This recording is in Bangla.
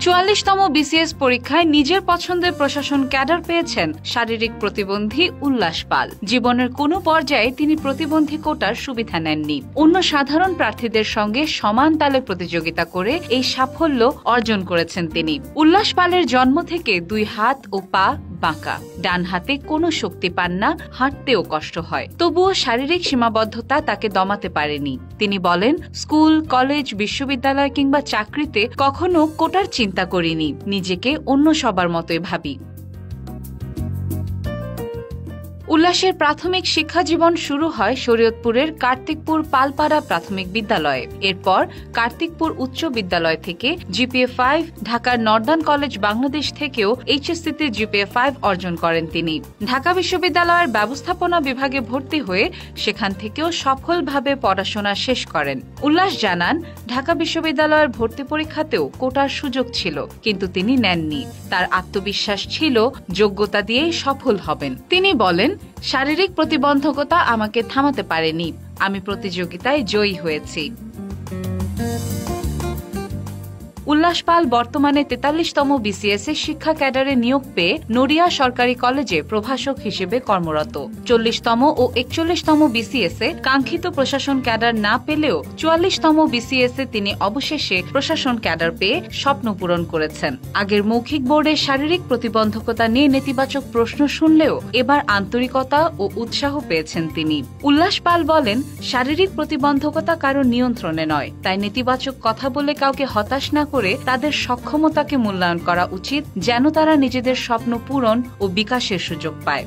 44তম বিসিএস পরীক্ষায় নিজের পছন্দের প্রশাসন ক্যাডার পেয়েছেন শারীরিক প্রতিবন্ধী উল্লাস পাল। জীবনের কোনো পর্যায়ে তিনি প্রতিবন্ধী কোটার সুবিধা নেননি। অন্য সাধারণ প্রার্থীদের সঙ্গে সমান তালে প্রতিযোগিতা করে এই সাফল্য অর্জন করেছেন তিনি। উল্লাস পালের জন্ম থেকে 2 হাত ও পা বাঁকা, ডান হাতে কোনো শক্তি পান না, হাঁটতেও কষ্ট হয়। তবুও শারীরিক সীমাবদ্ধতা তাকে দমাতে পারেনি। তিনি বলেন, স্কুল, কলেজ, বিশ্ববিদ্যালয় কিংবা চাকরিতে কখনো কোটার চিন্তা করিনি, নিজেকে অন্য সবার মতোই ভাবি। উল্লাসের প্রাথমিক শিক্ষা জীবন শুরু হয় শরীয়তপুরের কার্তিকপুর পালপাড়া প্রাথমিক বিদ্যালয়ে। এরপর কার্তিকপুর উচ্চ বিদ্যালয় থেকে জিপিএ 5, ঢাকার নর্দার্ন কলেজ বাংলাদেশ থেকেও এইচএসসিতে জিপিএ 5 অর্জন করেন তিনি। ঢাকা বিশ্ববিদ্যালয়ের ব্যবস্থাপনা বিভাগে ভর্তি হয়ে সেখান থেকেও সফলভাবে পড়াশোনা শেষ করেন। উল্লাস জানান, ঢাকা বিশ্ববিদ্যালয়ের ভর্তি পরীক্ষাতেও কোটার সুযোগ ছিল, কিন্তু তিনি নেননি। তার আত্মবিশ্বাস ছিল যোগ্যতা দিয়েই সফল হবেন। তিনি বলেন, শারীরিক প্রতিবন্ধকতা আমাকে থামাতে পারেনি, আমি প্রতিযোগিতায় জয়ী হয়েছি। উল্লাস পাল বর্তমানে 43তম বিসিএস এ শিক্ষা ক্যাডারে নিয়োগ পেয়ে নড়িয়া সরকারি কলেজে প্রভাষক হিসেবে কর্মরত। 40তম ও 41তম বিসিএস এ কাঙ্ক্ষিত প্রশাসন ক্যাডার না পেলেও 44তম বিসিএস এ তিনি অবশেষে প্রশাসন ক্যাডার পেয়ে স্বপ্ন পূরণ করেছেন। আগের মৌখিক বোর্ডে শারীরিক প্রতিবন্ধকতা নিয়ে নেতিবাচক প্রশ্ন শুনলেও এবার আন্তরিকতা ও উৎসাহ পেয়েছেন তিনি। উল্লাস পাল বলেন, শারীরিক প্রতিবন্ধকতা কারো নিয়ন্ত্রণে নয়, তাই নেতিবাচক কথা বলে কাউকে হতাশ না করে তাদের সক্ষমতাকে মূল্যায়ন করা উচিত, যেন তারা নিজেদের স্বপ্ন পূরণ ও বিকাশের সুযোগ পায়।